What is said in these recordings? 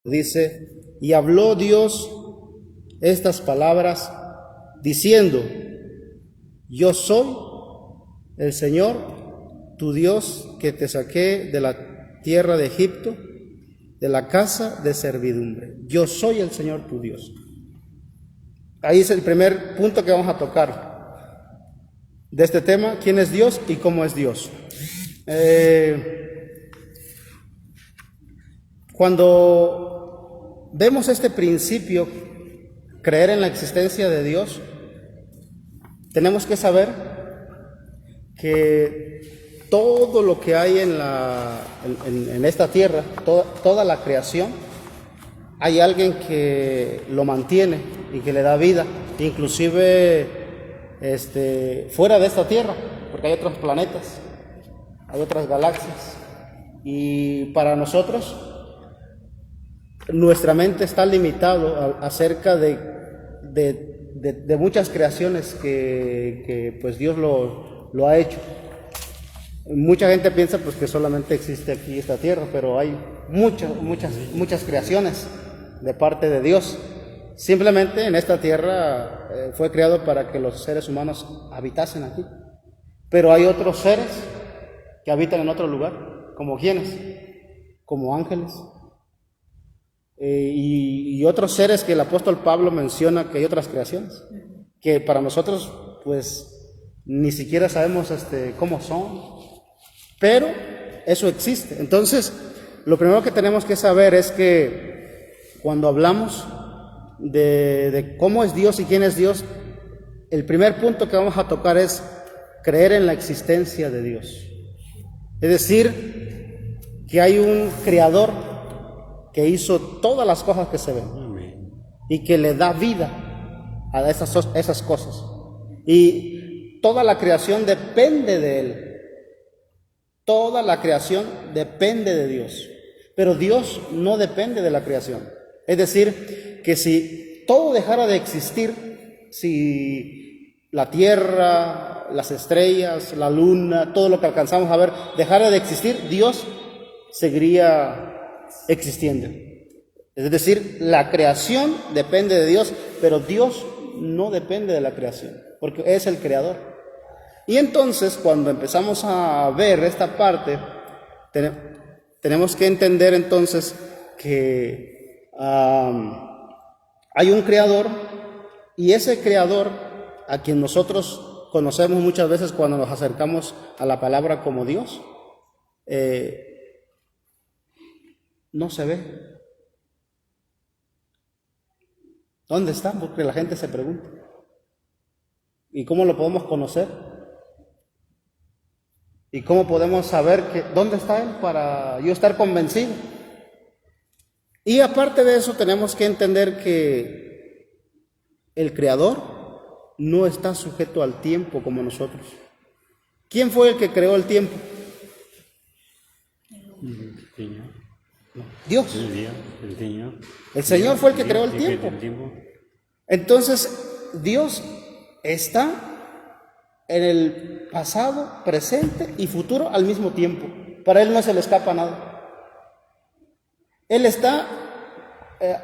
Dice, y habló Dios estas palabras diciendo, yo soy el Señor, tu Dios, que te saqué de la tierra de Egipto, de la casa de servidumbre. Yo soy el Señor, tu Dios. Ahí es el primer punto que vamos a tocar de este tema, quién es Dios y cómo es Dios. Cuando vemos este principio, creer en la existencia de Dios, tenemos que saber que todo lo que hay en esta tierra, toda la creación, hay alguien que lo mantiene y que le da vida, inclusive fuera de esta tierra, porque hay otros planetas, hay otras galaxias, y para nosotros nuestra mente está limitado acerca de muchas creaciones que pues Dios lo ha hecho. Mucha gente piensa pues que solamente existe aquí esta tierra, pero hay muchas creaciones de parte de Dios. Simplemente en esta tierra fue creado para que los seres humanos habitasen aquí, pero hay otros seres que habitan en otro lugar, como quienes, como ángeles, y otros seres que el apóstol Pablo menciona que hay otras creaciones, que para nosotros pues ni siquiera sabemos cómo son, pero eso existe. Entonces, lo primero que tenemos que saber es que cuando hablamos de cómo es Dios y quién es Dios, el primer punto que vamos a tocar es creer en la existencia de Dios. Es decir, que hay un creador que hizo todas las cosas que se ven y que le da vida a esas cosas. Y toda la creación depende de Él. Toda la creación depende de Dios. Pero Dios no depende de la creación. Es decir, que si todo dejara de existir, si la tierra, las estrellas, la luna, todo lo que alcanzamos a ver, dejara de existir, Dios seguiría existiendo. Es decir, la creación depende de Dios, pero Dios no depende de la creación, porque es el creador. Y entonces, cuando empezamos a ver esta parte, tenemos que entender entonces que hay un creador, y ese creador, a quien nosotros conocemos muchas veces cuando nos acercamos a la palabra como Dios, no se ve. ¿Dónde está? Porque la gente se pregunta. ¿Y cómo lo podemos conocer? ¿Y cómo podemos saber dónde está Él para yo estar convencido? Y aparte de eso, tenemos que entender que el Creador no está sujeto al tiempo como nosotros. ¿Quién fue el que creó el tiempo? Dios. El Señor fue el que creó el tiempo. Entonces, Dios está en el pasado, presente y futuro al mismo tiempo. Para Él no se le escapa nada. Él está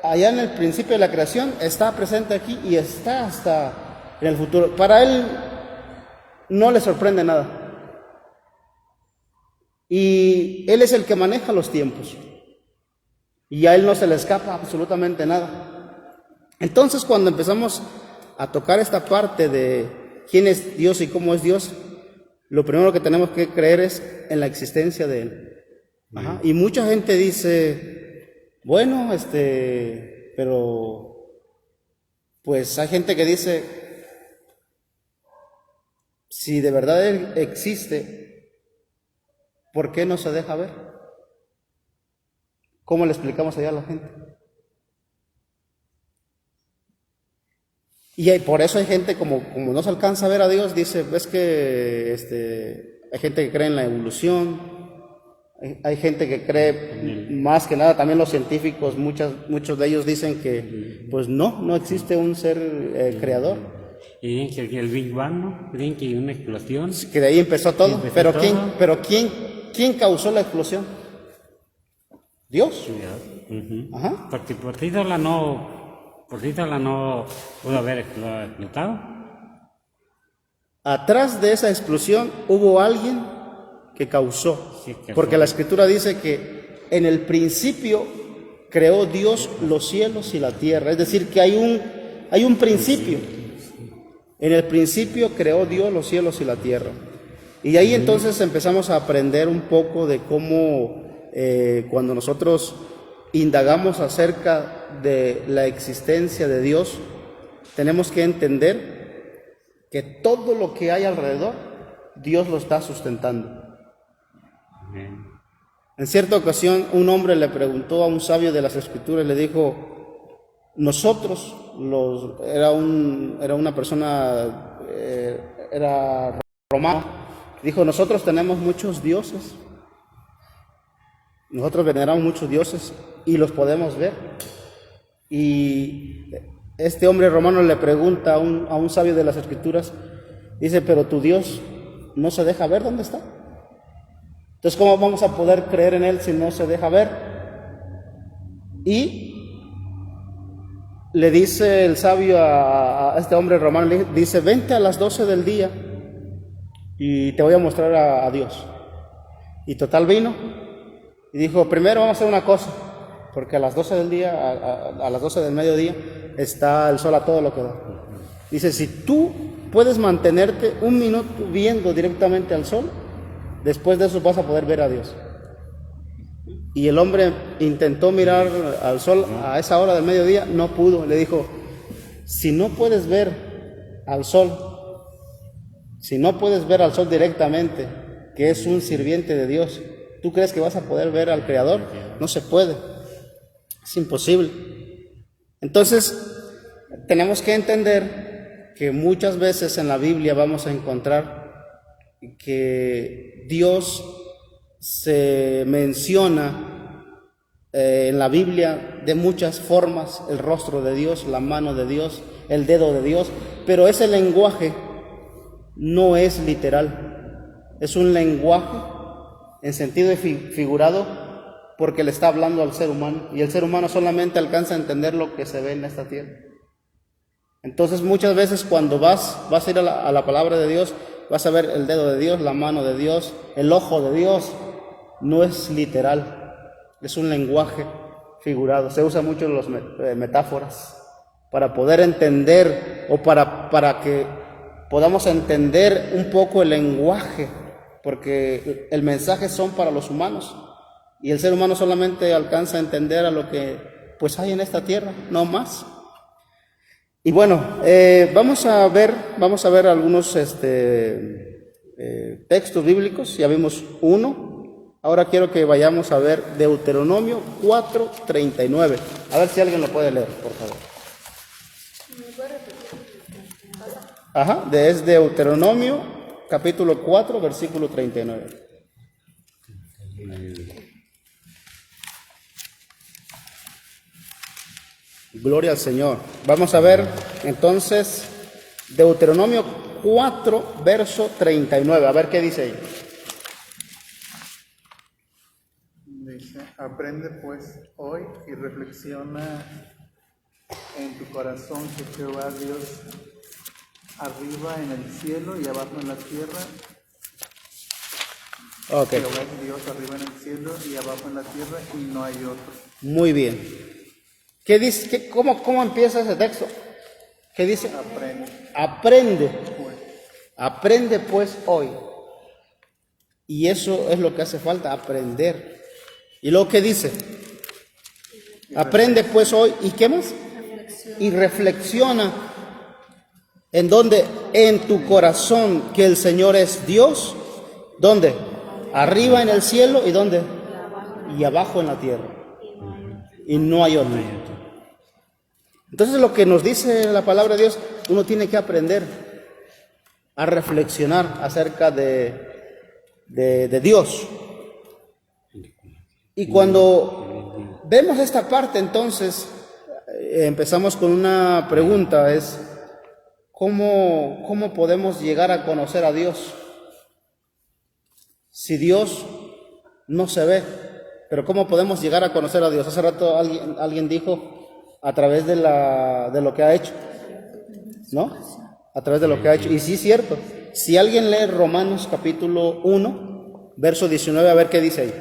allá en el principio de la creación, está presente aquí y está hasta en el futuro. Para Él no le sorprende nada. Y Él es el que maneja los tiempos. Y a Él no se le escapa absolutamente nada. Entonces, cuando empezamos a tocar esta parte de quién es Dios y cómo es Dios, lo primero que tenemos que creer es en la existencia de Él. Ajá. Y mucha gente dice, bueno, pero pues hay gente que dice, si de verdad Él existe, ¿por qué no se deja ver? ¿Cómo le explicamos allá a la gente? Y por eso hay gente, como no se alcanza a ver a Dios, dice, ves que hay gente que cree en la evolución, hay gente que cree, más que nada, también los científicos, muchos de ellos dicen que pues no existe un ser creador. Y dicen que el Big Bang, ¿no? Creen que una explosión. Que de ahí empezó todo, pero ¿quién causó la explosión? Dios. Ajá. Porque por título no pudo haber explotado. Atrás de esa explosión hubo alguien que causó, Sí, que porque fue. la Escritura dice que en el principio creó Dios los cielos y la tierra, es decir, que hay un principio. En el principio creó Dios los cielos y la tierra. Y ahí entonces empezamos a aprender un poco de cómo cuando nosotros indagamos acerca de la existencia de Dios, tenemos que entender que todo lo que hay alrededor, Dios lo está sustentando. Amén. En cierta ocasión, un hombre le preguntó a un sabio de las Escrituras, le dijo, nosotros, era una persona, era romano, dijo, nosotros tenemos muchos dioses, nosotros veneramos muchos dioses y los podemos ver. Y este hombre romano le pregunta a un sabio de las Escrituras, dice, pero tu Dios no se deja ver, ¿dónde está? Entonces, ¿cómo vamos a poder creer en Él si no se deja ver? Y le dice el sabio a este hombre romano, le dice, vente a las 12 del día y te voy a mostrar a Dios. Y total vino y dijo, primero vamos a hacer una cosa, porque a las 12 del día, a las 12 del mediodía, está el sol a todo lo que da. Dice, si tú puedes mantenerte un minuto viendo directamente al sol, después de eso vas a poder ver a Dios. Y el hombre intentó mirar al sol a esa hora del mediodía, no pudo. Le dijo, si no puedes ver al sol, si no puedes ver al sol directamente, que es un sirviente de Dios, ¿tú crees que vas a poder ver al Creador? No se puede, es imposible. Entonces, tenemos que entender que muchas veces en la Biblia vamos a encontrar que Dios se menciona en la Biblia de muchas formas, el rostro de Dios, la mano de Dios, el dedo de Dios, pero ese lenguaje no es literal, es un lenguaje en sentido figurado porque le está hablando al ser humano y el ser humano solamente alcanza a entender lo que se ve en esta tierra. Entonces muchas veces cuando vas a ir a la palabra de Dios, vas a ver el dedo de Dios, la mano de Dios, el ojo de Dios. No es literal, es un lenguaje figurado. Se usa mucho las metáforas para poder entender o para que podamos entender un poco el lenguaje, porque el mensaje son para los humanos y el ser humano solamente alcanza a entender a lo que pues hay en esta tierra, no más. Y bueno, vamos a ver algunos textos bíblicos. Ya vimos uno. Ahora quiero que vayamos a ver Deuteronomio 4:39. A ver si alguien lo puede leer, por favor. Ajá, es Deuteronomio capítulo 4, versículo 39. Gloria al Señor. Vamos a ver entonces Deuteronomio 4, verso 39. A ver qué dice ahí. Dice, aprende pues hoy y reflexiona en tu corazón que Jehová Dios arriba en el cielo y abajo en la tierra. Okay. Jehová es Dios arriba en el cielo y abajo en la tierra y no hay otro. Muy bien. ¿Qué dice? ¿Cómo empieza ese texto? ¿Qué dice? Aprende. Aprende pues hoy. Y eso es lo que hace falta, aprender. ¿Y luego qué dice? Aprende pues hoy. ¿Y qué más? Y reflexiona. ¿En dónde? En tu corazón que el Señor es Dios. ¿Dónde? Arriba en el cielo. ¿Y dónde? Y abajo en la tierra. Y no hay otro. Entonces lo que nos dice la palabra de Dios, uno tiene que aprender a reflexionar acerca de Dios. Y cuando vemos esta parte, entonces empezamos con una pregunta, es ¿cómo podemos llegar a conocer a Dios si Dios no se ve? Pero ¿cómo podemos llegar a conocer a Dios? Hace rato alguien dijo a través de lo que ha hecho, ¿no? A través de lo que ha hecho. Y sí es cierto. Si alguien lee Romanos capítulo 1, verso 19, a ver qué dice ahí.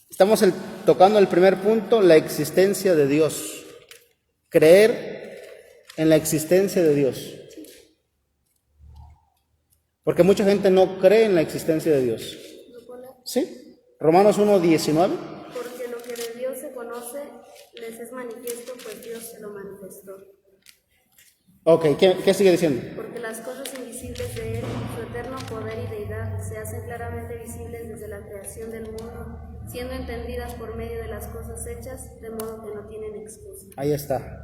Estamos tocando el primer punto, la existencia de Dios. Creer en la existencia de Dios. Porque mucha gente no cree en la existencia de Dios. ¿Sí? Romanos 1, 19. Porque lo que de Dios se conoce les es manifiesto, pues Dios se lo manifestó. Ok, ¿qué sigue diciendo? Porque las cosas invisibles de Él, su eterno poder y deidad, se hacen claramente visibles desde la creación del mundo, siendo entendidas por medio de las cosas hechas, de modo que no tienen excusa. Ahí está.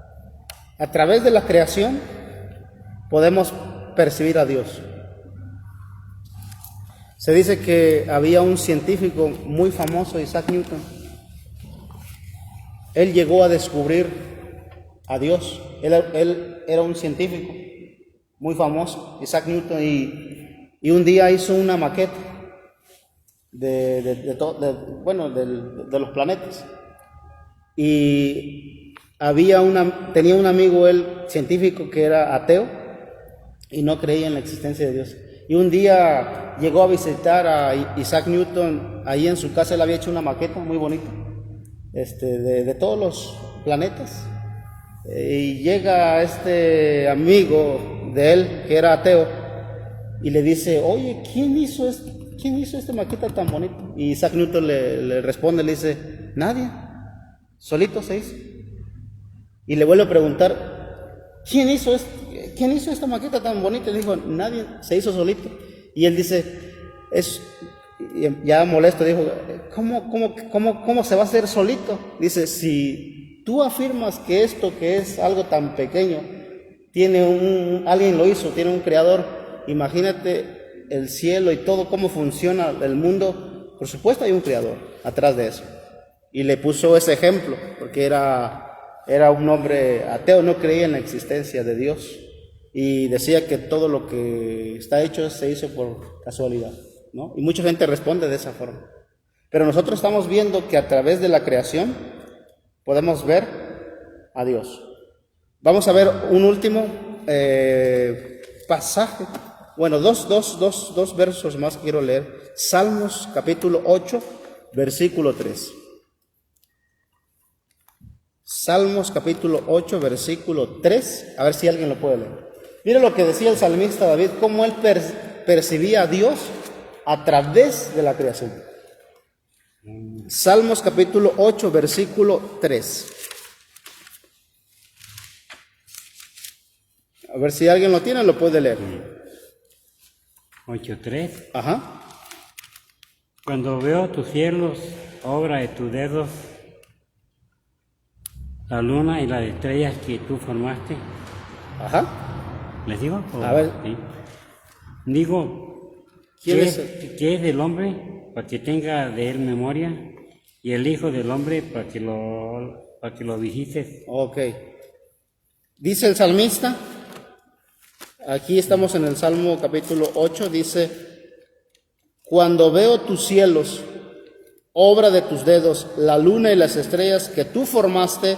A través de la creación podemos percibir a Dios. Se dice que había un científico muy famoso, Isaac Newton. Él llegó a descubrir a Dios. Él era un científico muy famoso, Isaac Newton, y un día hizo una maqueta de los planetas. Y tenía un amigo, él, científico, que era ateo y no creía en la existencia de Dios. Y un día llegó a visitar a Isaac Newton, ahí en su casa. Él había hecho una maqueta muy bonita, de todos los planetas. Y llega este amigo de él, que era ateo, y le dice: oye, ¿quién hizo esta maqueta tan bonita? Y Isaac Newton le responde, le dice: nadie, solito se hizo. Y le vuelve a preguntar: ¿quién hizo esta maqueta tan bonita? Y le dijo: nadie, se hizo solito. Y él dice, ya molesto, dijo: ¿cómo se va a hacer solito? Dice: si tú afirmas que esto, que es algo tan pequeño, alguien lo hizo, tiene un creador, imagínate el cielo y todo, cómo funciona el mundo. Por supuesto hay un creador atrás de eso. Y le puso ese ejemplo, porque era un hombre ateo, no creía en la existencia de Dios, y decía que todo lo que está hecho se hizo por casualidad, ¿no? Y mucha gente responde de esa forma. Pero nosotros estamos viendo que a través de la creación podemos ver a Dios. Vamos a ver un último pasaje. Bueno, dos versos más quiero leer. Salmos capítulo 8, versículo 3. Salmos capítulo 8, versículo 3. A ver si alguien lo puede leer. Mire lo que decía el salmista David, cómo él percibía a Dios a través de la creación. Salmos capítulo 8, versículo 3. A ver si alguien lo tiene, lo puede leer. 8:3. Ajá. Cuando veo tus cielos, obra de tus dedos, la luna y las estrellas que tú formaste. Ajá. ¿Les digo? A ver. Sí. Digo, ¿Quién es ¿qué es del hombre para que tenga de él memoria? Y el hijo del hombre para que lo visites. Ok. Dice el salmista, aquí estamos en el Salmo capítulo 8, dice: cuando veo tus cielos, obra de tus dedos, la luna y las estrellas que tú formaste,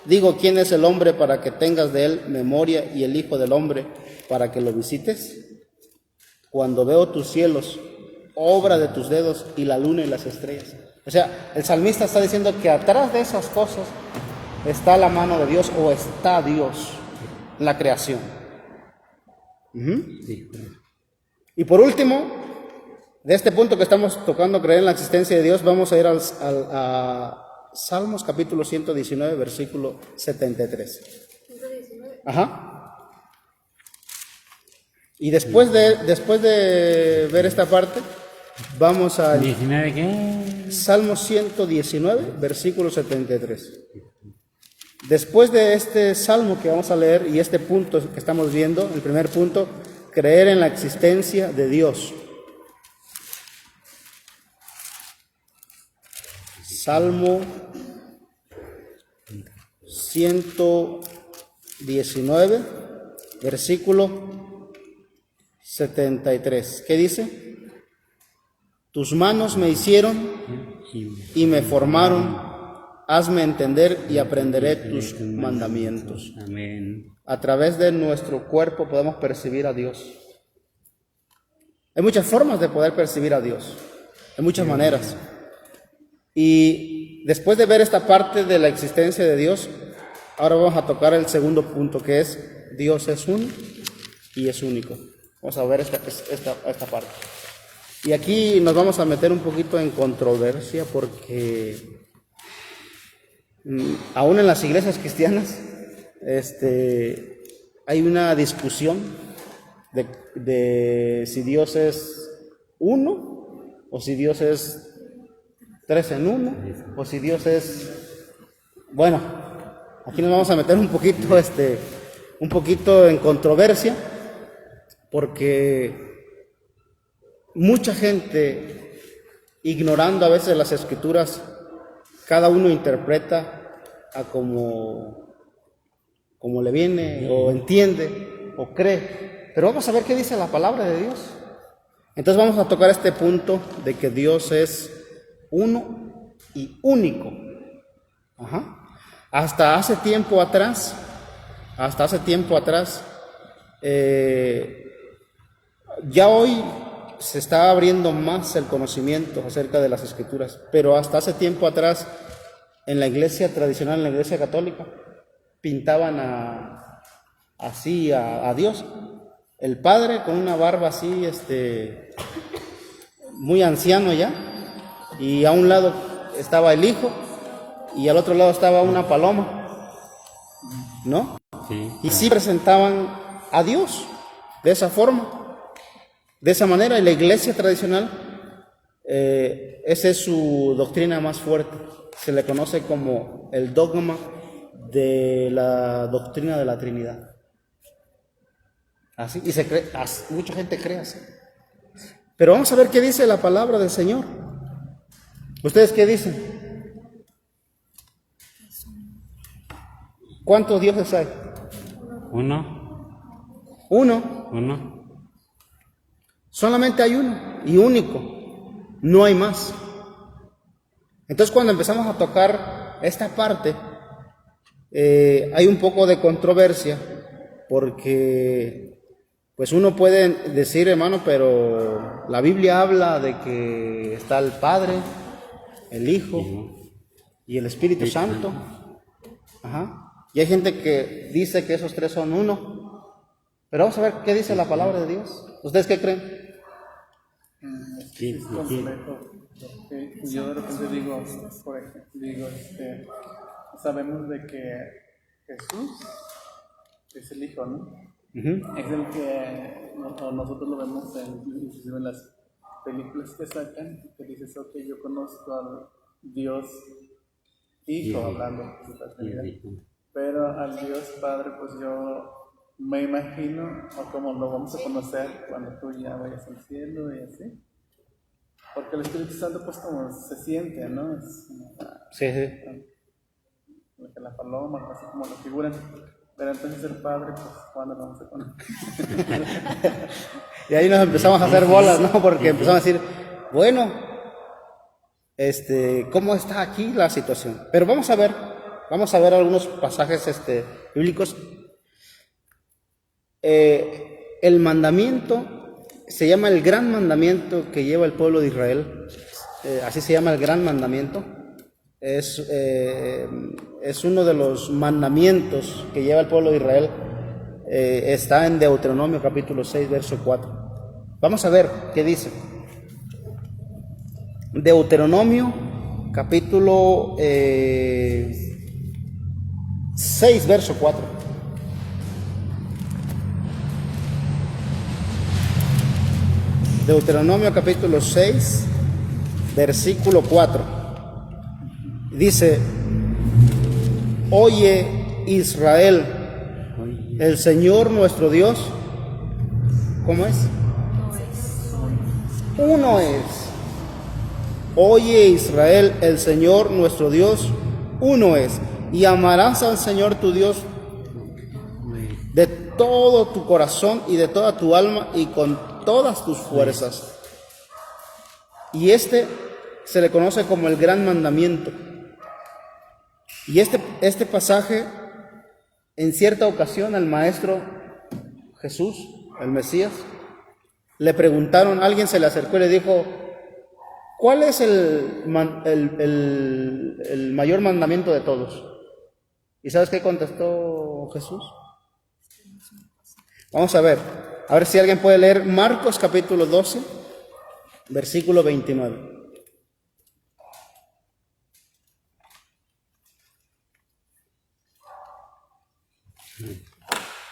digo, ¿quién es el hombre para que tengas de él memoria y el hijo del hombre para que lo visites? Cuando veo tus cielos, obra de tus dedos, y la luna y las estrellas. O sea, el salmista está diciendo que atrás de esas cosas está la mano de Dios, o está Dios, la creación. Sí. Y por último, de este punto que estamos tocando, creer en la existencia de Dios, vamos a ir a Salmos capítulo 119, versículo 73. 119. Ajá. Y después de ver esta parte, vamos a ¿19 qué? Salmo 119, versículo 73. Después de este salmo que vamos a leer y este punto que estamos viendo, el primer punto, creer en la existencia de Dios. Salmo 119, versículo 73. ¿Qué dice? Tus manos me hicieron y me formaron. Hazme entender y aprenderé tus mandamientos. Amén. A través de nuestro cuerpo podemos percibir a Dios. Hay muchas formas de poder percibir a Dios, hay muchas maneras. Y después de ver esta parte de la existencia de Dios, ahora vamos a tocar el segundo punto, que es Dios es uno y es único. Vamos a ver esta parte. Y aquí nos vamos a meter un poquito en controversia porque aún en las iglesias cristianas hay una discusión de si Dios es uno o si Dios es tres en uno o si Dios es... Bueno, aquí nos vamos a meter un poquito en controversia porque mucha gente, ignorando a veces las escrituras, cada uno interpreta a como le viene o entiende o cree. Pero vamos a ver qué dice la palabra de Dios. Entonces vamos a tocar este punto de que Dios es uno y único. Hasta hace tiempo atrás, ya hoy se está abriendo más el conocimiento acerca de las escrituras, pero hasta hace tiempo atrás, en la iglesia tradicional, en la iglesia católica, pintaban a Dios, el Padre con una barba así, muy anciano ya, y a un lado estaba el Hijo, y al otro lado estaba una paloma, ¿no? Sí. Y sí presentaban a Dios de esa forma. De esa manera, y la iglesia tradicional, esa es su doctrina más fuerte. Se le conoce como el dogma de la doctrina de la Trinidad. Así, y mucha gente cree así. Pero vamos a ver qué dice la palabra del Señor. ¿Ustedes qué dicen? ¿Cuántos dioses hay? Uno. Solamente hay uno y único, no hay más. Entonces cuando empezamos a tocar esta parte, hay un poco de controversia, porque pues uno puede decir, hermano, pero la Biblia habla de que está el Padre, el Hijo y el Espíritu Santo. Y hay gente que dice que esos tres son uno. Pero vamos a ver qué dice la palabra de Dios. ¿Ustedes qué creen? Es complejo. Yo de repente digo, por ejemplo, sabemos de que Jesús es el Hijo, ¿no? Es el que nosotros lo vemos inclusive en las películas que sacan, que dices, ok, yo conozco al Dios Hijo hablando de la Trinidad, pero al Dios Padre, pues yo me imagino, o como lo vamos a conocer cuando tú ya vayas al cielo y así. Porque el Espíritu Santo, pues, como se siente, ¿no? Sí. Que la paloma, así como lo figuran. Pero entonces el Padre, pues, ¿cuándo lo vamos a conocer? Y ahí nos empezamos a hacer bolas, ¿no? Porque empezamos a decir, bueno, ¿cómo está aquí la situación? Pero vamos a ver algunos pasajes bíblicos. El mandamiento se llama el gran mandamiento que lleva el pueblo de Israel, así se llama el gran mandamiento. Es uno de los mandamientos que lleva el pueblo de Israel. Está en Deuteronomio capítulo 6, verso 4. Vamos a ver qué dice. Deuteronomio capítulo 6, verso 4. Deuteronomio capítulo 6, versículo 4. Dice: Oye Israel, el Señor nuestro Dios, ¿cómo es? Uno es. Oye Israel, el Señor nuestro Dios, uno es. Y amarás al Señor tu Dios de todo tu corazón y de toda tu alma y con todas tus fuerzas. Y este se le conoce como el gran mandamiento. Y este pasaje, en cierta ocasión, al maestro Jesús, el Mesías, le preguntaron, alguien se le acercó y le dijo, ¿cuál es el mayor mandamiento de todos? ¿Y sabes qué contestó Jesús? Vamos a ver si alguien puede leer Marcos capítulo 12, versículo 29.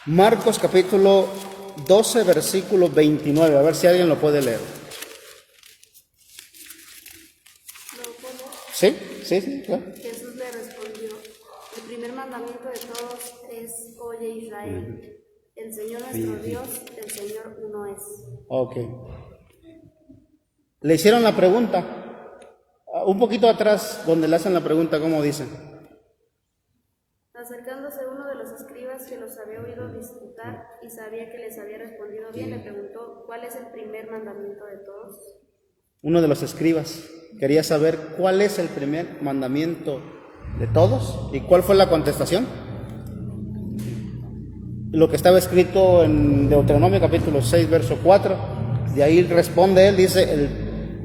Marcos capítulo 12, versículo 29, a ver si alguien lo puede leer. ¿Sí? Sí, claro. Jesús le respondió, el primer mandamiento de todos es, oye Israel, el Señor nuestro Dios, el Señor uno es. Ok. Le hicieron la pregunta, un poquito atrás, donde le hacen la pregunta, ¿cómo dicen? Acercándose uno de los escribas que los había oído disputar y sabía que les había respondido bien, le preguntó, ¿cuál es el primer mandamiento de todos? Uno de los escribas quería saber cuál es el primer mandamiento de todos. ¿Y cuál fue la contestación? Lo que estaba escrito en Deuteronomio capítulo 6, verso 4. De ahí responde él, dice,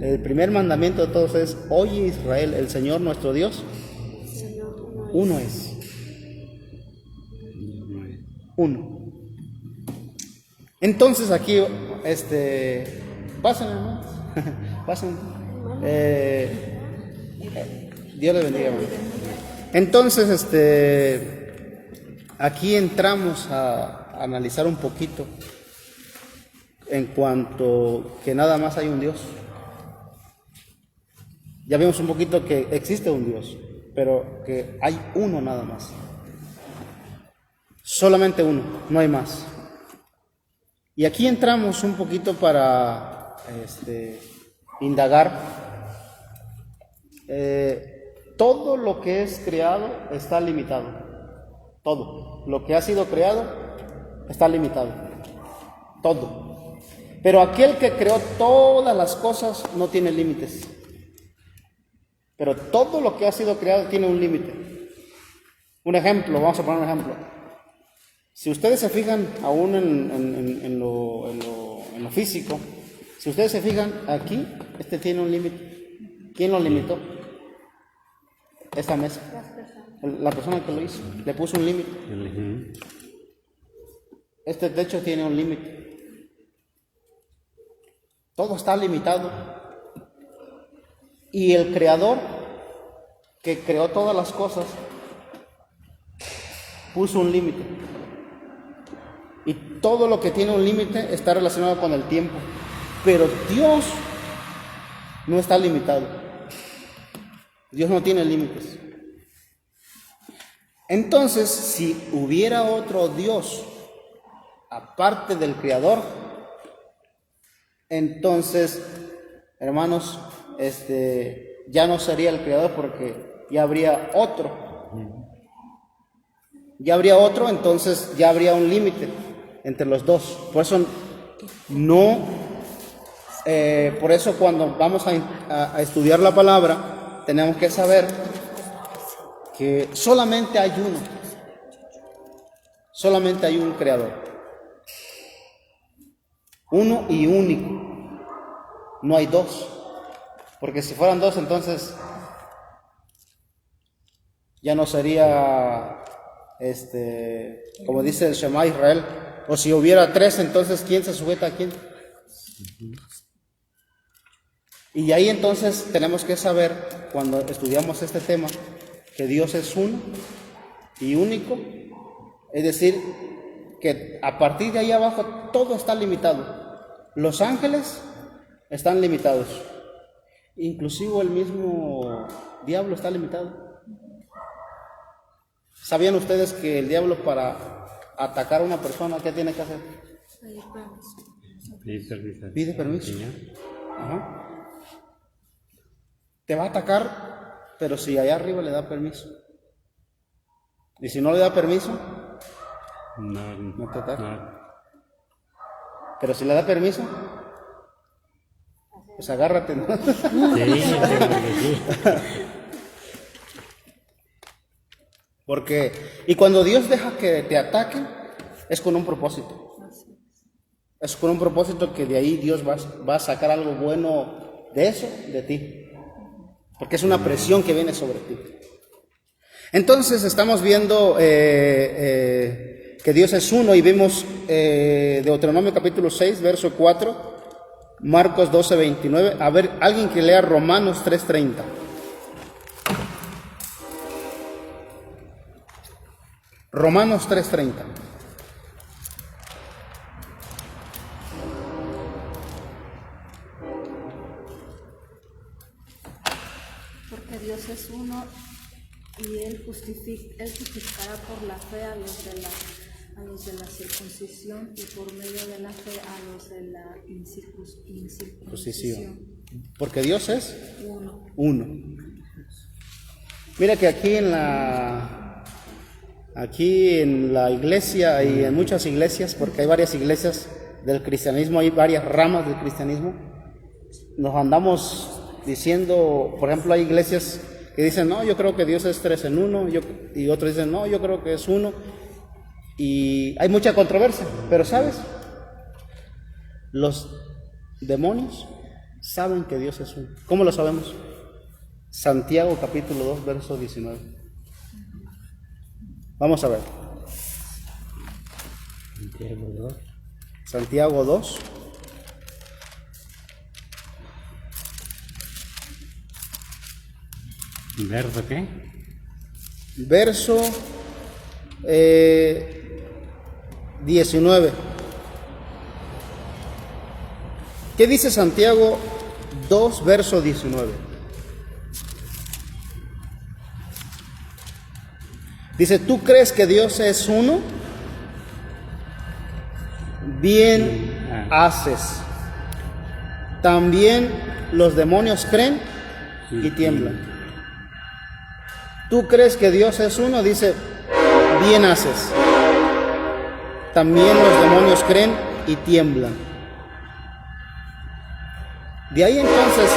el primer mandamiento de todos es, oye Israel, el Señor nuestro Dios, uno es. Uno. Entonces aquí, pasen, hermanos, pasen. Dios les bendiga, hermano. Entonces, aquí entramos a analizar un poquito en cuanto que nada más hay un Dios. Ya vimos un poquito que existe un Dios, pero que hay uno nada más. Solamente uno, no hay más. Y aquí entramos un poquito para indagar. Todo lo que es creado está limitado. Todo lo que ha sido creado está limitado. Todo. Pero aquel que creó todas las cosas no tiene límites. Pero todo lo que ha sido creado tiene un límite. Un ejemplo, vamos a poner un ejemplo. Si ustedes se fijan aún en lo físico, si ustedes se fijan aquí, tiene un límite. ¿Quién lo limitó? Esta mesa. La persona que lo hizo, le puso un límite. Este techo tiene un límite. Todo está limitado. Y el Creador, que creó todas las cosas, puso un límite. Y todo lo que tiene un límite está relacionado con el tiempo. Pero Dios no está limitado. Dios no tiene límites. Entonces, si hubiera otro Dios aparte del Creador, entonces, hermanos, ya no sería el Creador porque ya habría otro. Ya habría otro, entonces ya habría un límite entre los dos. Por eso por eso cuando vamos a estudiar la palabra, tenemos que saber que solamente hay uno. Solamente hay un Creador. Uno y único. No hay dos. Porque si fueran dos, entonces ya no sería como dice el Shema Israel, o si hubiera tres, entonces ¿quién se sujeta a quién? Y ahí entonces tenemos que saber, cuando estudiamos este tema, que Dios es uno y único, es decir, que a partir de ahí abajo todo está limitado. Los ángeles están limitados, inclusive el mismo diablo está limitado. ¿Sabían ustedes que el diablo para atacar a una persona, qué tiene que hacer? Pide permiso. Ajá. Te va a atacar, pero si allá arriba le da permiso. Y si no le da permiso, no te ataca. Pero si le da permiso, Pues agárrate, ¿no? Sí, yo creo que sí. Porque, y cuando Dios deja que te ataquen, es con un propósito. Es con un propósito que de ahí Dios va a sacar algo bueno de eso, de ti. Porque es una presión que viene sobre ti. Entonces estamos viendo que Dios es uno y vimos Deuteronomio capítulo 6, verso 4, Marcos 12, 29. A ver, alguien que lea Romanos 3:30. Romanos 3:30. Porque Dios es uno y Él justificará por la fe a los de la circuncisión y por medio de la fe a los de la incircuncisión. Porque Dios es Uno. uno. Mira que aquí en la iglesia y en muchas iglesias, porque hay varias iglesias del cristianismo, hay varias ramas del cristianismo, nos andamos diciendo, por ejemplo, hay iglesias que dicen, no, yo creo que Dios es 3 en 1, y otros dicen, no, yo creo que es uno, y hay mucha controversia, pero ¿sabes? Los demonios saben que Dios es uno. ¿Cómo lo sabemos? Santiago capítulo 2, verso 19. Vamos a ver. Santiago 2. ¿Verso qué? Verso 19. ¿Qué dice Santiago 2, verso 19? Dice, ¿tú crees que Dios es uno? Bien haces. También los demonios creen y tiemblan. ¿Tú crees que Dios es uno? Dice, bien haces. También los demonios creen y tiemblan. De ahí entonces,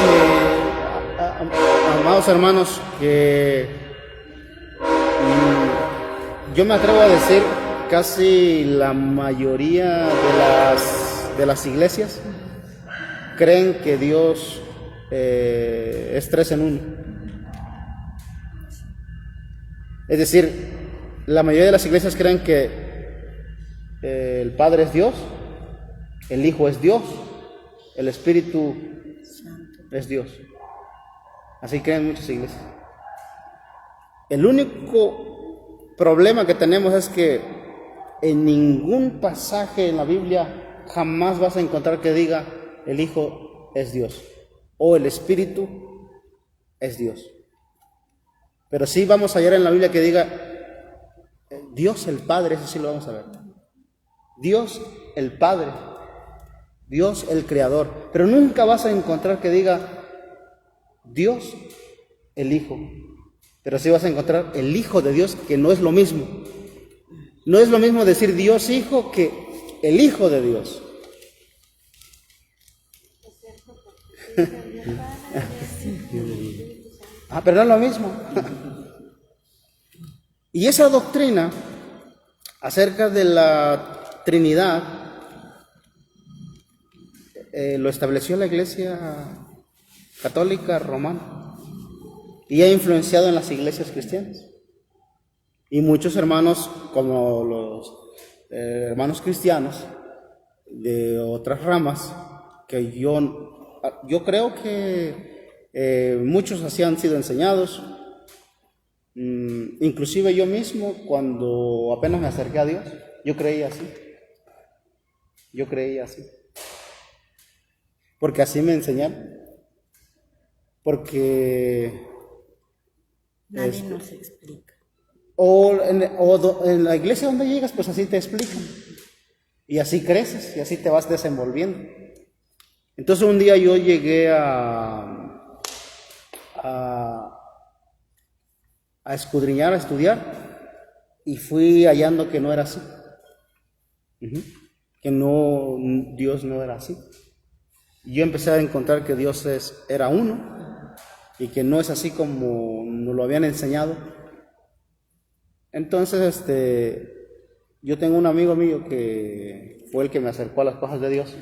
amados hermanos, que yo me atrevo a decir casi la mayoría de las iglesias creen que Dios es 3 en 1. Es decir, la mayoría de las iglesias creen que el Padre es Dios, el Hijo es Dios, el Espíritu es Dios. Así creen muchas iglesias. El único problema que tenemos es que en ningún pasaje en la Biblia jamás vas a encontrar que diga el Hijo es Dios o el Espíritu es Dios. Pero sí vamos a hallar en la Biblia que diga Dios el Padre, eso sí lo vamos a ver. Dios el Padre, Dios el Creador. Pero nunca vas a encontrar que diga Dios el Hijo. Pero sí vas a encontrar el Hijo de Dios, que no es lo mismo. No es lo mismo decir Dios Hijo que el Hijo de Dios. Pero no es lo mismo. Y esa doctrina acerca de la Trinidad lo estableció la Iglesia Católica Romana y ha influenciado en las iglesias cristianas. Y muchos hermanos, como los hermanos cristianos de otras ramas, que yo creo que muchos así han sido enseñados. Inclusive yo mismo, cuando apenas me acerqué a Dios, yo creía así. Porque así me enseñaron. Porque Nadie nos explica. O en la iglesia donde llegas, pues así te explican. Y así creces, y así te vas desenvolviendo. Entonces un día yo llegué a escudriñar, a estudiar, y fui hallando que no era así. Que no, Dios no era así. Y yo empecé a encontrar que Dios era uno y que no es así como nos lo habían enseñado. Entonces, yo tengo un amigo mío que fue el que me acercó a las cosas de Dios.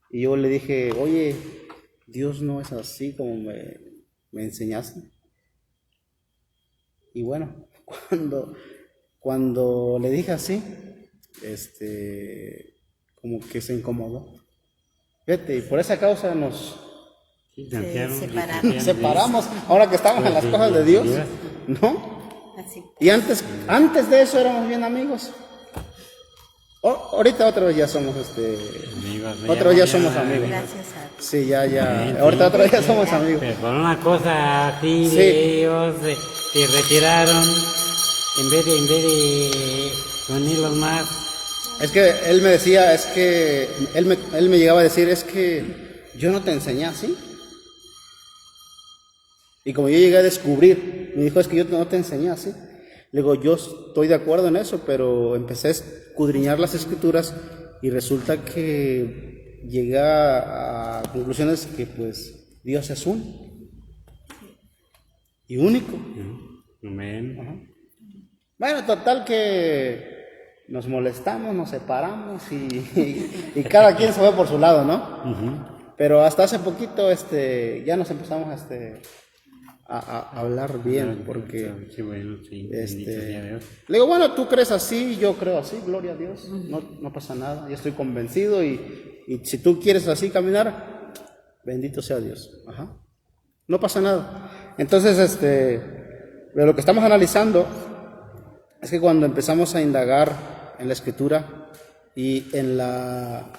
Y yo le dije, oye, Dios no es así como me enseñaste. Y bueno, cuando le dije así, como que se incomodó. Fíjate, y por esa causa nos separamos, ahora que estamos en las cosas de Dios, ¿no? Así. Y antes de eso éramos bien amigos. Ahorita otra vez ya somos otra vez ya somos amigos. Gracias a Dios. Sí, ya. Ahorita otra vez ya somos amigos. Pero por una cosa así, Sí. ellos se retiraron en vez de unirlos más. Es que él me decía, él me llegaba a decir, es que yo no te enseñé así. Y como yo llegué a descubrir, me dijo, es que yo no te enseñé así. Le digo, yo estoy de acuerdo en eso, pero empecé a escudriñar las escrituras y resulta que llegué a conclusiones que pues Dios es uno y único. Amén. Ajá. Bueno, total que nos molestamos, nos separamos y cada quien se fue por su lado, ¿no? Pero hasta hace poquito ya nos empezamos a hablar bien, porque Qué bueno, sí. Bendito sea Dios. le digo, bueno, tú crees así, yo creo así, gloria a Dios, no pasa nada, yo estoy convencido y si tú quieres así caminar, bendito sea Dios. Ajá. No pasa nada. Entonces, pero lo que estamos analizando es que cuando empezamos a indagar en la Escritura y en la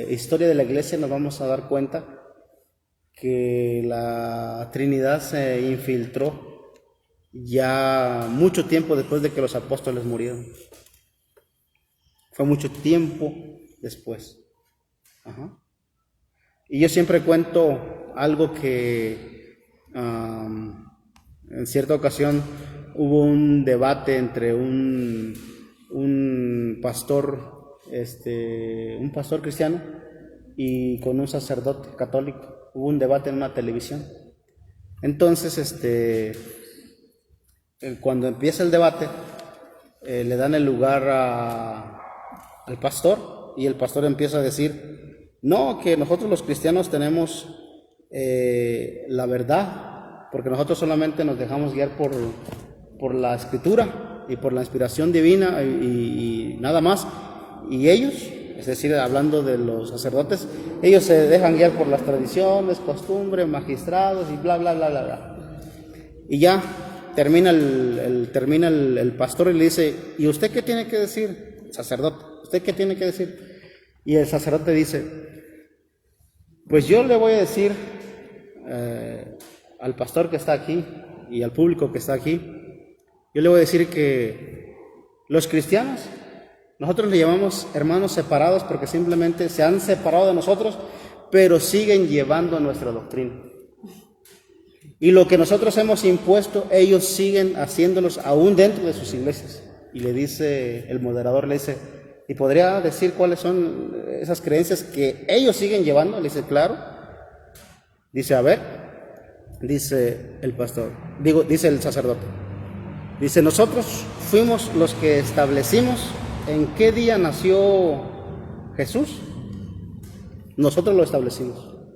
historia de la iglesia nos vamos a dar cuenta que la Trinidad se infiltró ya mucho tiempo después de que los apóstoles murieron. Fue mucho tiempo después. Ajá. Y yo siempre cuento algo que en cierta ocasión hubo un debate entre un pastor, un pastor cristiano y con un sacerdote católico. Hubo un debate en una televisión. Entonces, cuando empieza el debate, le dan el lugar al pastor y el pastor empieza a decir, no, que nosotros los cristianos tenemos la verdad, porque nosotros solamente nos dejamos guiar por la Escritura y por la inspiración divina y nada más. Y ellos, es decir, hablando de los sacerdotes, ellos se dejan guiar por las tradiciones, costumbres, magistrados y bla, bla, bla, bla, bla. Y ya termina el pastor y le dice, ¿y usted qué tiene que decir, sacerdote? ¿Usted qué tiene que decir? Y el sacerdote dice, pues yo le voy a decir al pastor que está aquí y al público que está aquí, yo le voy a decir que los cristianos, nosotros le llamamos hermanos separados porque simplemente se han separado de nosotros, pero siguen llevando nuestra doctrina. Y lo que nosotros hemos impuesto, ellos siguen haciéndolos aún dentro de sus iglesias. Y le dice, el moderador le dice, ¿y podría decir cuáles son esas creencias que ellos siguen llevando? Le dice, claro. Dice, a ver, dice el pastor, dice el sacerdote. Dice, nosotros fuimos los que establecimos en qué día nació Jesús. Nosotros lo establecimos.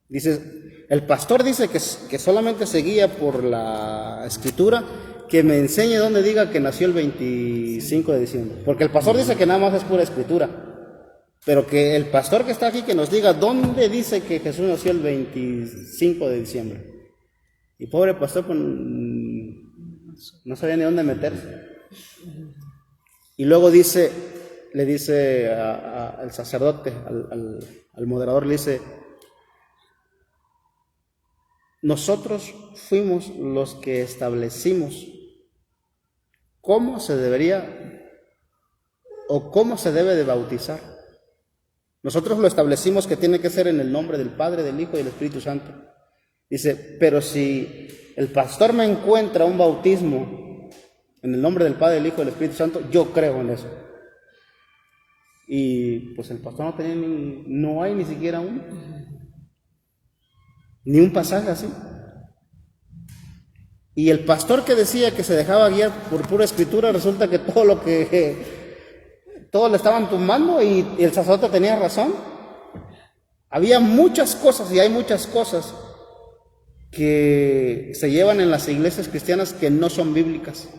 Dice, el pastor dice que solamente se guía por la Escritura, que me enseñe donde diga que nació el 25 de diciembre. Porque el pastor dice que nada más es pura Escritura. Pero que el pastor que está aquí que nos diga dónde dice que Jesús nació el 25 de diciembre. Y pobre pastor, pues, no sabía ni dónde meterse. Y luego le dice al sacerdote, al moderador, le dice, nosotros fuimos los que establecimos cómo se debería o cómo se debe de bautizar. Nosotros lo establecimos que tiene que ser en el nombre del Padre, del Hijo y del Espíritu Santo. Dice, pero si el pastor me encuentra un bautismo en el nombre del Padre, del Hijo y del Espíritu Santo, yo creo en eso. Y pues el pastor no tenía no hay ni siquiera ni un pasaje así. Y el pastor que decía que se dejaba guiar por pura escritura, resulta que todos le estaban tumbando y el sacerdote tenía razón. Había muchas cosas y hay muchas cosas que se llevan en las iglesias cristianas que no son bíblicas,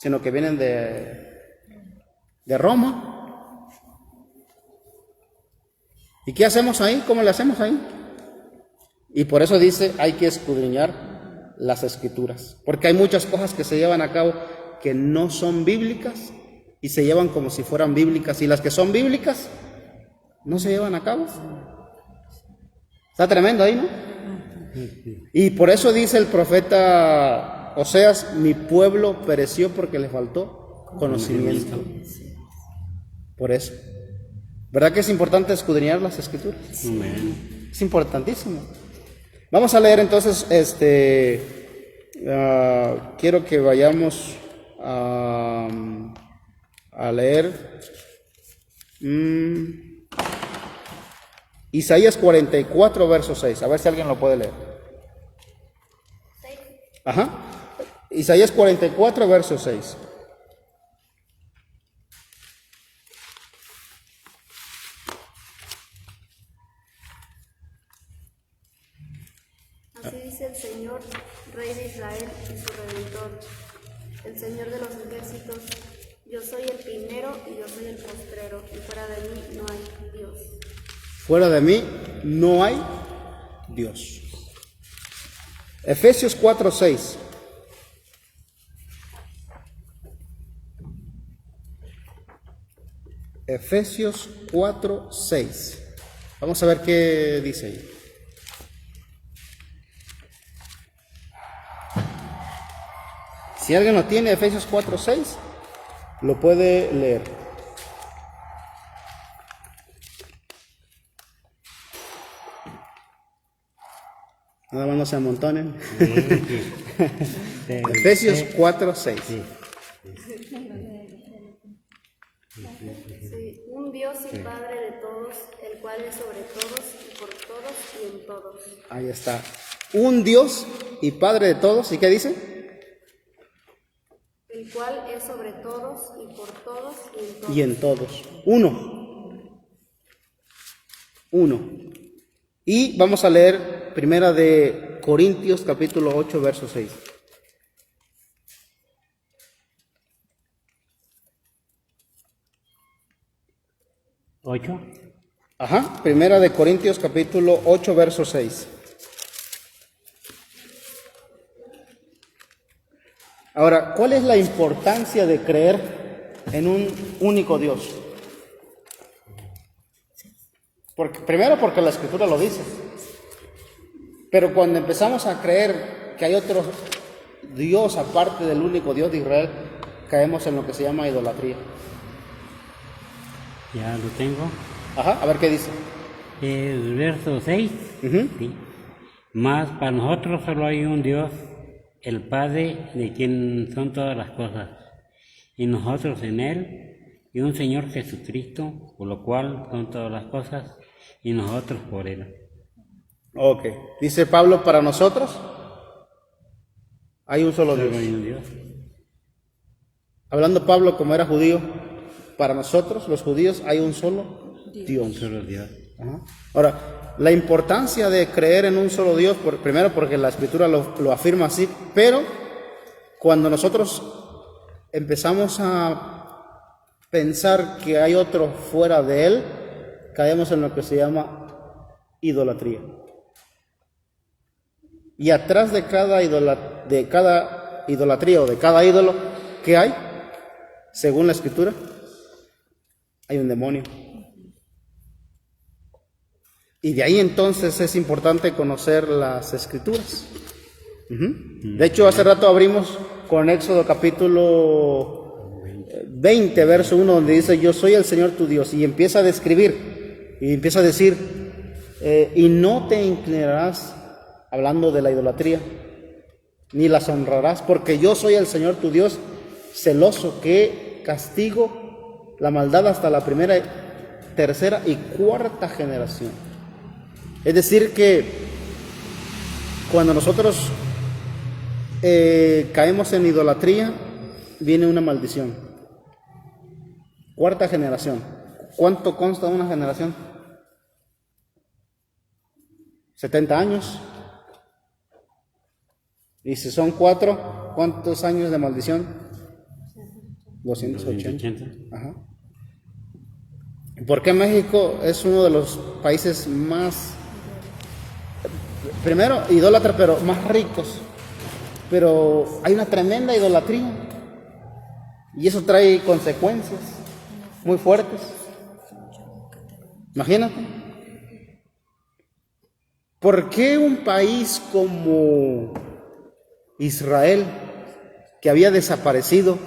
sino que vienen de Roma. ¿Y qué hacemos ahí? ¿Cómo le hacemos ahí? Y por eso dice, hay que escudriñar las escrituras, porque hay muchas cosas que se llevan a cabo que no son bíblicas y se llevan como si fueran bíblicas, y las que son bíblicas no se llevan a cabo. Está tremendo ahí, ¿no? Y por eso dice el profeta Oseas, mi pueblo pereció porque le faltó conocimiento. Por eso. ¿Verdad que es importante escudriñar las escrituras? Amén. Es importantísimo. Vamos a leer entonces, quiero que vayamos a leer Isaías 44, verso 6. A ver si alguien lo puede leer. Ajá. Isaías 44, verso 6. Así dice el Señor, Rey de Israel y su Redentor, el Señor de los ejércitos: yo soy el primero y yo soy el postrero, y fuera de mí no hay Dios. Fuera de mí no hay Dios. Efesios 4, 6. Efesios 4, 6. Vamos a ver qué dice ahí. Si alguien lo tiene, Efesios 4, 6, lo puede leer. Nada más no se amontonen. Efesios 4, 6. Sí, un Dios y Padre de todos, el cual es sobre todos y por todos y en todos. Ahí está. Un Dios y Padre de todos. ¿Y qué dice? El cual es sobre todos y por todos y en todos. Y en todos. Uno. Y vamos a leer primera de Corintios capítulo 8, verso 6. ¿8? Ajá, primera de Corintios capítulo 8, verso 6. Ahora, ¿cuál es la importancia de creer en un único Dios? Primero porque la Escritura lo dice. Pero cuando empezamos a creer que hay otro Dios aparte del único Dios de Israel, caemos en lo que se llama idolatría. Ya lo tengo. Ajá, a ver qué dice. El verso 6. Sí. Mas para nosotros solo hay un Dios, el Padre, de quien son todas las cosas, y nosotros en Él, y un Señor Jesucristo, por lo cual son todas las cosas, y nosotros por Él. Ok, dice Pablo, para nosotros hay un solo Dios. Solo hay un Dios. Hablando Pablo como era judío, para nosotros los judíos hay un solo Dios. Solo Dios. Ajá. Ahora, la importancia de creer en un solo Dios, primero porque la Escritura lo afirma así, pero cuando nosotros empezamos a pensar que hay otro fuera de Él, caemos en lo que se llama idolatría. Y atrás de cada idolatría o de cada ídolo que hay, según la Escritura, hay un demonio. Y de ahí entonces es importante conocer las Escrituras. De hecho, hace rato abrimos con Éxodo capítulo 20, verso 1, donde dice: yo soy el Señor tu Dios, y empieza a describir, y empieza a decir, y no te inclinarás, hablando de la idolatría, ni las honrarás, porque yo soy el Señor tu Dios, celoso, que castigo la maldad hasta la primera, tercera y cuarta generación. Es decir que cuando nosotros caemos en idolatría, viene una maldición. Cuarta generación. ¿Cuánto consta una generación? 70 años. Y si son 4, ¿cuántos años de maldición? 280. Ajá. ¿Por qué México es uno de los países más, primero, idólatra, pero más ricos? Pero hay una tremenda idolatría y eso trae consecuencias muy fuertes. Imagínate. ¿Por qué un país como Israel, que había desaparecido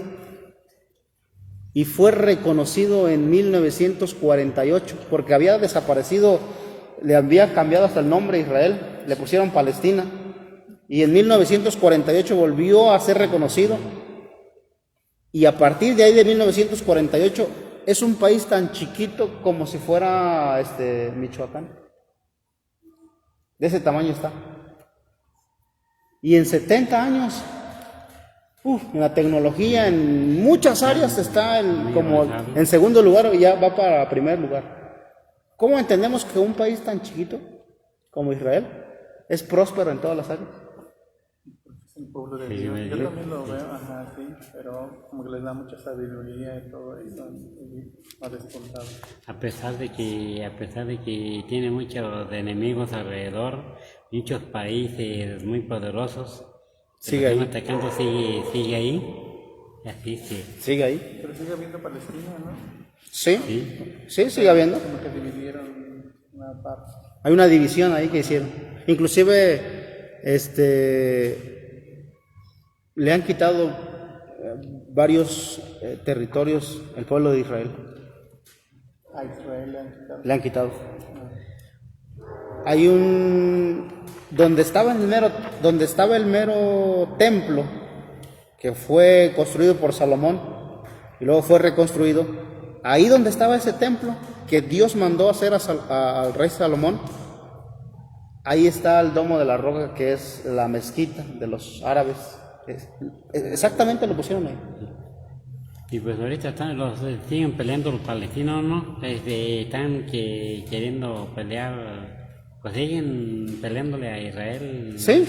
y fue reconocido en 1948, porque había desaparecido, le había cambiado hasta el nombre Israel, le pusieron Palestina, y en 1948 volvió a ser reconocido, y a partir de ahí de 1948 es un país tan chiquito como si fuera Michoacán? De ese tamaño está. Y en 70 años, en la tecnología, en muchas áreas está como en segundo lugar y ya va para primer lugar. ¿Cómo entendemos que un país tan chiquito como Israel es próspero en todas las áreas? Es el pueblo de Dios. Yo también lo veo, sí, pero como que les da mucha sabiduría y todo eso, y más despuntado. A pesar de que tiene muchos enemigos alrededor, muchos países muy poderosos, sigue ahí. Atacando, sigue ahí. Así que Sigue ahí. Pero sigue habiendo Palestina, ¿no? Sí, sigue habiendo. Como que dividieron una parte. Hay una división ahí que hicieron. Inclusive, le han quitado varios territorios al pueblo de Israel. A Israel le han quitado. Le han quitado. Hay donde estaba el mero templo, que fue construido por Salomón y luego fue reconstruido. Ahí donde estaba ese templo que Dios mandó hacer al rey Salomón, ahí está el Domo de la Roca, que es la mezquita de los árabes. Exactamente lo pusieron ahí. y pues ahorita siguen peleando los palestinos, ¿no? Están queriendo pelear, pues siguen peleándole a Israel. Sí.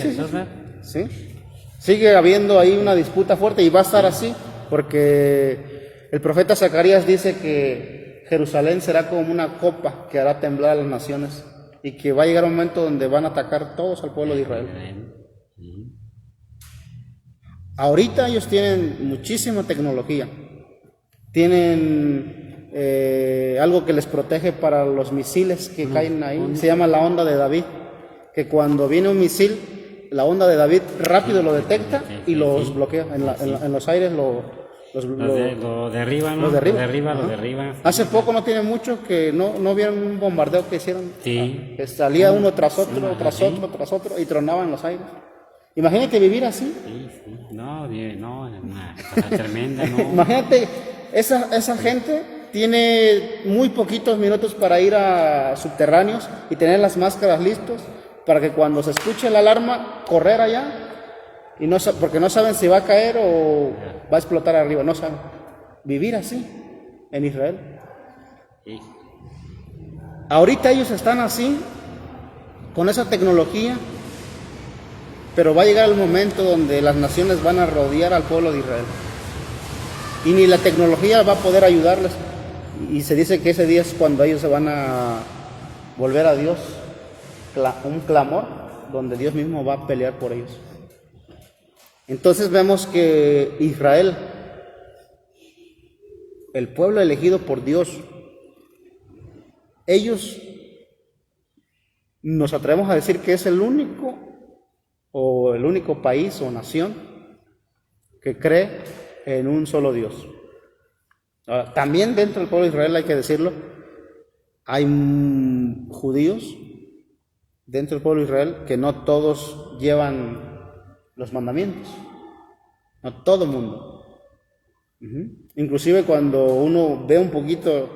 Sigue habiendo ahí una disputa fuerte y va a estar así, porque el profeta Zacarías dice que Jerusalén será como una copa que hará temblar a las naciones y que va a llegar un momento donde van a atacar todos al pueblo de Israel. Ahorita ellos tienen muchísima tecnología, tienen algo que les protege para los misiles que caen ahí, se llama la onda de David, que cuando viene un misil, la onda de David rápido lo detecta y los bloquea, en los aires lo derriba, ¿no? Los derriba. Hace poco, no tiene mucho, que no vieron un bombardeo que hicieron, que salía uno tras otro y tronaban los aires. Imagínate vivir así. Sí. No, es una cosa tremenda, ¿no? Imagínate, esa gente tiene muy poquitos minutos para ir a subterráneos y tener las máscaras listos para que cuando se escuche la alarma, correr allá, y porque no saben si va a caer o va a explotar arriba, no saben. Vivir así en Israel. Sí. Ahorita ellos están así, con esa tecnología, pero va a llegar el momento donde las naciones van a rodear al pueblo de Israel. Y ni la tecnología va a poder ayudarles. Y se dice que ese día es cuando ellos se van a volver a Dios, un clamor, donde Dios mismo va a pelear por ellos. Entonces vemos que Israel, el pueblo elegido por Dios, ellos nos atrevemos a decir que es el único país o nación que cree en un solo Dios. Ahora, también dentro del pueblo de Israel, hay que decirlo, hay judíos dentro del pueblo de Israel que no todos llevan los mandamientos, no todo el mundo. Inclusive cuando uno ve un poquito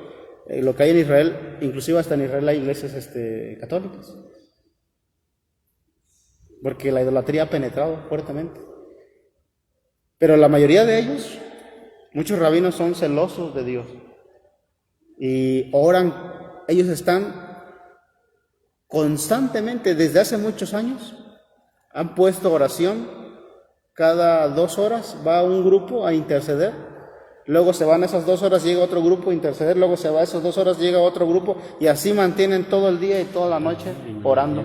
lo que hay en Israel, inclusive hasta en Israel hay iglesias católicas, porque la idolatría ha penetrado fuertemente. Pero la mayoría de ellos, muchos rabinos son celosos de Dios y oran. Ellos están constantemente, desde hace muchos años, han puesto oración. Cada 2 horas va un grupo a interceder, luego se van esas 2 horas, llega otro grupo a interceder, luego se va esas 2 horas, llega otro grupo, y así mantienen todo el día y toda la noche orando.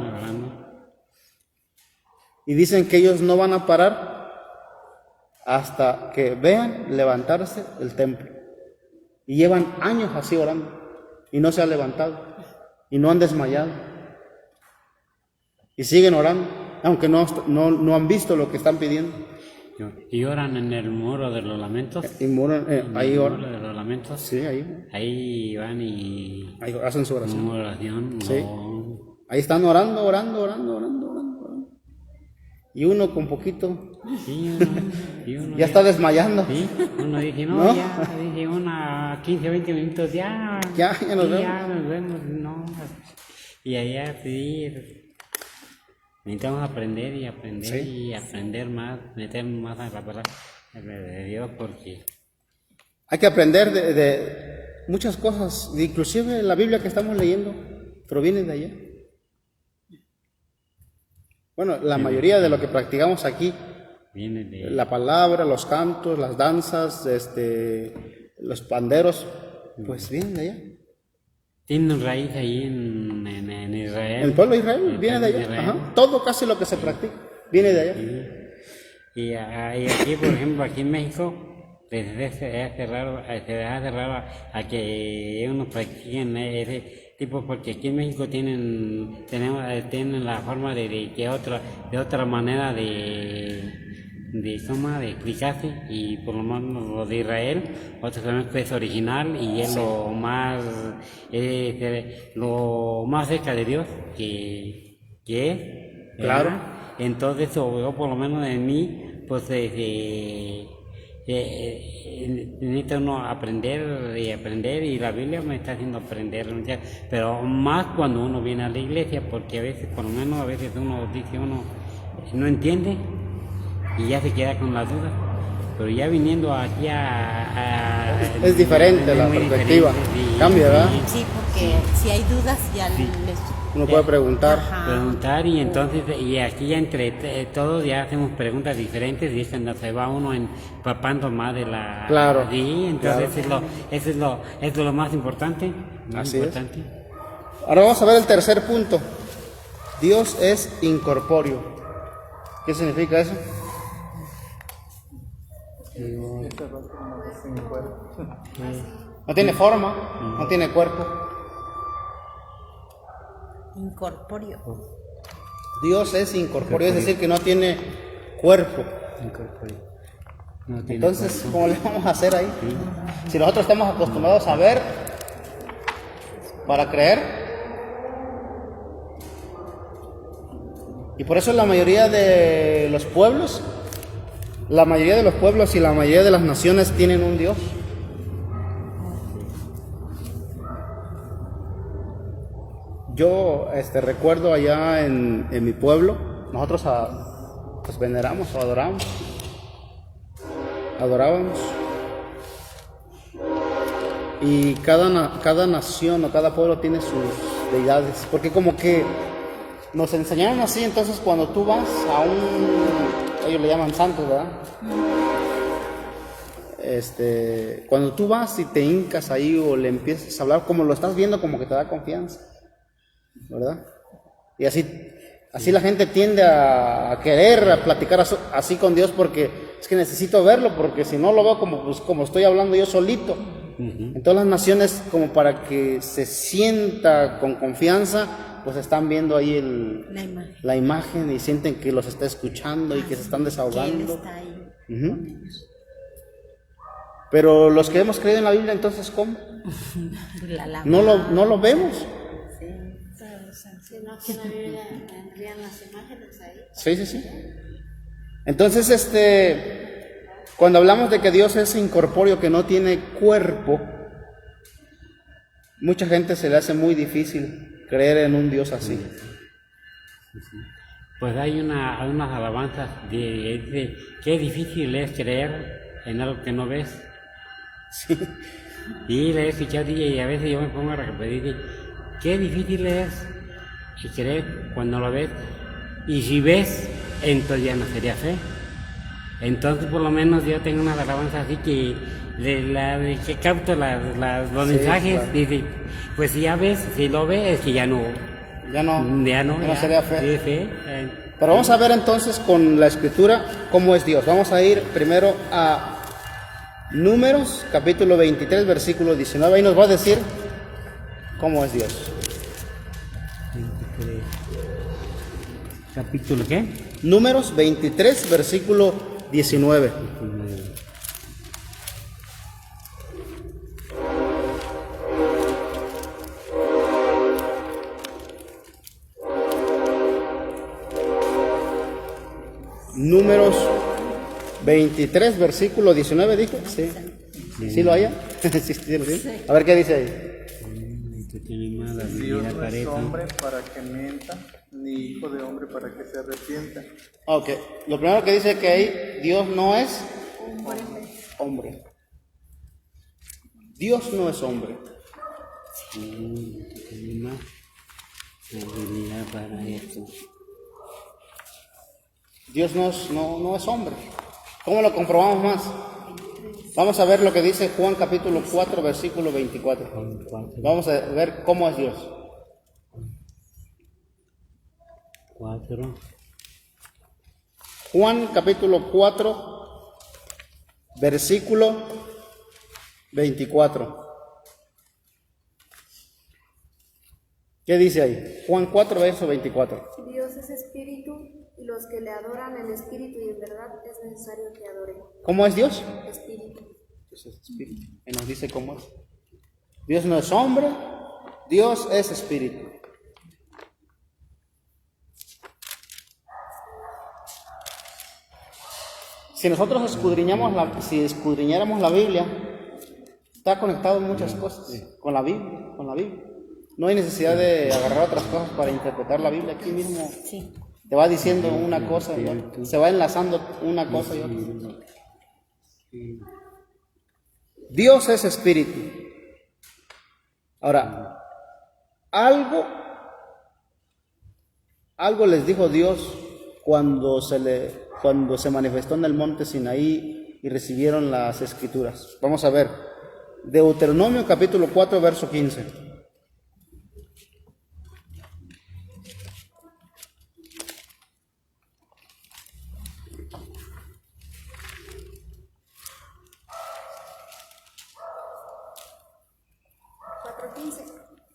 Y dicen que ellos no van a parar hasta que vean levantarse el templo. Y llevan años así orando y no se ha levantado y no han desmayado y siguen orando, aunque no han visto lo que están pidiendo. Y oran en el muro de los lamentos. Ahí oran. Muro de los lamentos. Sí, ahí. Ahí van y Ahí hacen su oración. oración. Sí. Ahí están orando. Y uno con poquito Sí, uno ya está desmayando. Sí, uno dice, ¿No? ya, dice una 15, 20 minutos, ya nos vemos. Ya nos vemos, no. Y allá sí, necesitamos aprender y aprender Sí. y aprender más, meternos más a la palabra de Dios, porque Hay que aprender de muchas cosas, inclusive la Biblia que estamos leyendo proviene de allá. Bueno, la mayoría de lo que practicamos aquí, viene de... la palabra, los cantos, las danzas, los panderos, pues vienen de allá. Tiene una raíz ahí en Israel. El pueblo de Israel El viene de pueblo allá. Israel. Ajá. Todo casi lo que se practica viene de allá. Y aquí, por ejemplo, aquí en México, se hace raro a que uno practiquen ese tipo, porque aquí en México tienen la forma de otra manera de explicarse, y por lo menos lo de Israel, otro también que es original y es lo más cerca de Dios que es. Claro. ¿verdad? Entonces, yo por lo menos en mí, pues necesita uno aprender, y la Biblia me está haciendo aprender, pero más cuando uno viene a la iglesia, porque a veces, por lo menos a veces uno dice, uno no entiende y ya se queda con la duda, pero ya viniendo aquí Es diferente la muy perspectiva, diferente, cambia, ¿verdad? Sí, porque si hay dudas ya Uno puede preguntar. preguntar, y entonces, y aquí ya entre todos ya hacemos preguntas diferentes, y es cuando se va uno empapando más de la... Claro, Sí, entonces claro. eso es lo más importante. Así es. Ahora vamos a ver el tercer punto. Dios es incorpóreo. ¿Qué significa eso? Esa parte no es sin cuerpo. No tiene forma, no tiene cuerpo. incorpóreo. Dios es incorpóreo, es decir, que no tiene cuerpo. No tiene Entonces, cuerpo. ¿cómo le vamos a hacer ahí? Si nosotros estamos acostumbrados a ver para creer, y por eso la mayoría de los pueblos y la mayoría de las naciones tienen un Dios. Yo recuerdo allá en mi pueblo, nosotros pues veneramos o adorábamos, y cada nación o cada pueblo tiene sus deidades, porque como que nos enseñaron así. Entonces cuando tú vas a ellos le llaman santos, ¿verdad? Cuando tú vas y te hincas ahí o le empiezas a hablar, como lo estás viendo, como que te da confianza, ¿verdad? Y así la gente tiende a querer a platicar así con Dios, porque es que necesito verlo, porque si no lo veo como estoy hablando yo solito. En todas las naciones, como para que se sienta con confianza, pues están viendo ahí la imagen y sienten que los está escuchando y que se están desahogando. Que él está ahí. Ujú. Pero los que hemos creído en la Biblia, entonces, ¿cómo? No lo vemos. Sino que en la Biblia tendrían las imágenes ahí. Sí. Entonces, Cuando hablamos de que Dios es incorpóreo, que no tiene cuerpo, mucha gente se le hace muy difícil creer en un Dios así. Pues hay unas alabanzas de qué difícil es creer en algo que no ves. Sí. Y le he escuchado y a veces yo me pongo a repetir, qué difícil es creer cuando lo ves. Y si ves, entonces ya no sería fe. Entonces por lo menos yo tengo una alabanza así que que capto los mensajes, claro. dice, pues si ya ves, si lo ves, es que ya no sería fe. Sí, fe. Pero vamos a ver entonces con la escritura cómo es Dios. Vamos a ir primero a Números, capítulo 23, versículo 19. Ahí nos va a decir cómo es Dios. 23. ¿Capítulo qué? Números 23, versículo 19. Números 23, versículo 19, dijo. Sí. ¿Sí lo haya? Sí, lo tiene. A ver qué dice ahí. Dios no es hombre para que mienta, ni hijo de hombre para que se arrepienta. Ok. Lo primero que dice que ahí, Dios no es hombre. Dios no es hombre. Dios no es hombre. ¿Cómo lo comprobamos más? Vamos a ver lo que dice Juan capítulo 4, versículo 24. Vamos a ver cómo es Dios. 4. Juan capítulo 4, versículo 24. ¿Qué dice ahí? Juan 4, verso 24. Dios es espíritu, y los que le adoran en espíritu y en verdad es necesario que adoren. ¿Cómo es Dios? Espíritu. Dios es espíritu. Y nos dice cómo es. Dios no es hombre, Dios es espíritu. Si nosotros escudriñáramos la Biblia, está conectado en muchas cosas con la Biblia, No hay necesidad de agarrar otras cosas para interpretar la Biblia. Aquí mismo te va diciendo una cosa y otra. Se va enlazando una cosa y otra. Dios es espíritu. Ahora, algo les dijo Dios cuando se manifestó en el monte Sinaí y recibieron las escrituras. Vamos a ver. Deuteronomio capítulo 4, verso 15.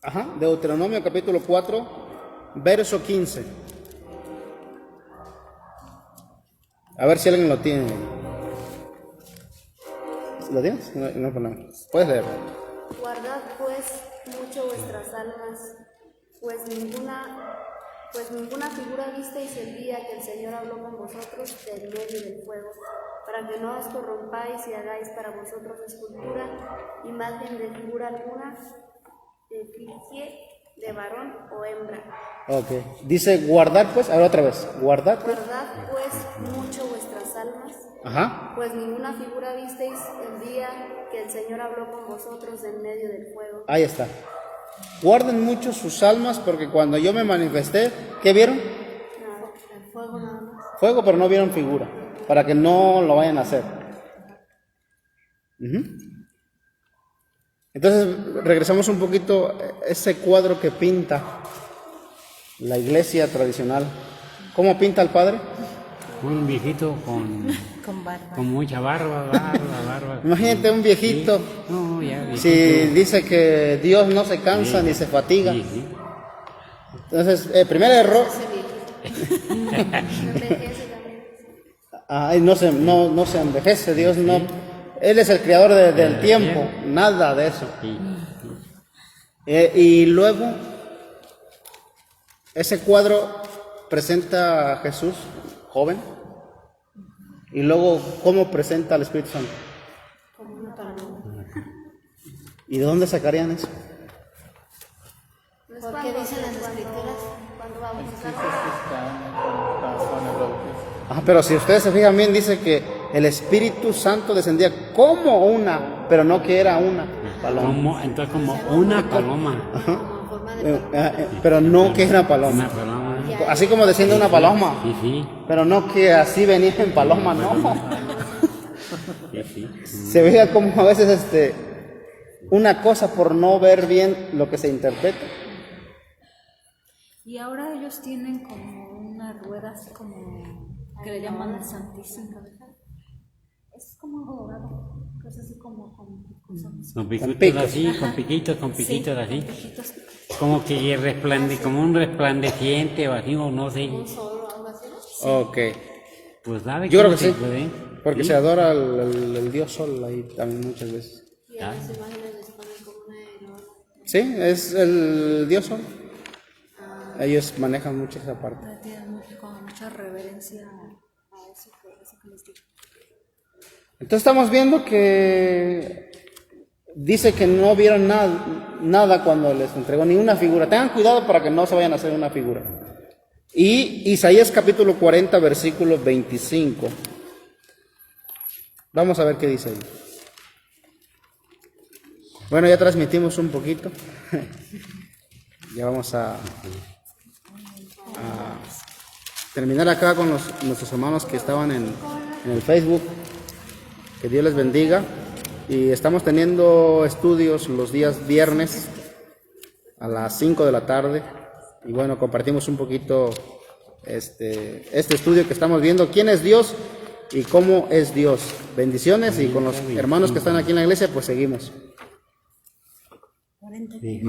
Ajá, Deuteronomio capítulo 4, verso 15. A ver si alguien lo tiene. ¿Lo tienes? No hay problema. Puedes leer. Guardad pues mucho vuestras almas, pues ninguna figura visteis el día que el Señor habló con vosotros del medio del fuego, para que no os corrompáis y hagáis para vosotros escultura, imagen de figura alguna, de efigie, de varón o hembra. Ok. Dice guardar pues, ahora otra vez. Guardad pues. Guardad pues mucho vuestras almas, Ajá. pues ninguna figura visteis el día que el Señor habló con vosotros en medio del fuego. Ahí está. Guarden mucho sus almas porque cuando yo me manifesté, ¿qué vieron? Nada, el fuego nada más. Fuego, pero no vieron figura, para que no lo vayan a hacer. Entonces, regresamos un poquito a ese cuadro que pinta la iglesia tradicional. ¿Cómo pinta el Padre? Un viejito Con barba. con mucha barba. Imagínate un viejito. Sí. No, ya, viejito. Si dice que Dios no se cansa ni se fatiga. Sí. Entonces, el primer error, Envejece también. no se envejece, Dios no. Él es el creador del tiempo, nada de eso. Sí. Y luego, ese cuadro presenta a Jesús joven, Y luego, ¿cómo presenta al Espíritu Santo? Como una paloma. ¿Y de dónde sacarían eso? ¿No es ¿Por cuando- qué dicen las Escrituras? Cuando El chiste es bautizaron que están con el bautismo. Pero si ustedes se fijan bien, dice que el Espíritu Santo descendía como una, pero no que era una paloma. Entonces como una paloma. como en forma de paloma. Pero no que era Una paloma. paloma. Así como desciende una paloma. Sí, sí. Pero no que así venía en paloma, no. Sí, sí. Se veía como a veces una cosa por no ver bien lo que se interpreta. Y ahora ellos tienen como una rueda así como que le llaman el Santísimo. Es como algo dorado, que es así como con cosas Con picos. piquitos así, con piquitos así. piquitos. Como que como un resplandeciente o así, o no sé. Ok. Pues sabe Yo creo cómo que se sí. puede. Porque Sí. se adora el dios sol ahí también muchas veces. Y a las imágenes les ponen como una aerógrafo. Sí, es el dios sol. Ellos manejan mucho esa parte. Tienen con mucha reverencia a eso que les digo. Entonces estamos viendo que dice que no vieron nada cuando les entregó ni una figura. Tengan cuidado para que no se vayan a hacer una figura. Y Isaías capítulo 40, versículo 25. Vamos a ver qué dice ahí. Bueno, ya transmitimos un poquito. Ya vamos a terminar acá con nuestros hermanos que estaban en el Facebook. Que Dios les bendiga. Y estamos teniendo estudios los días viernes a las 5 de la tarde. Y bueno, compartimos un poquito este estudio que estamos viendo. ¿Quién es Dios y cómo es Dios? Bendiciones, y con los hermanos que están aquí en la iglesia, pues seguimos. Sí.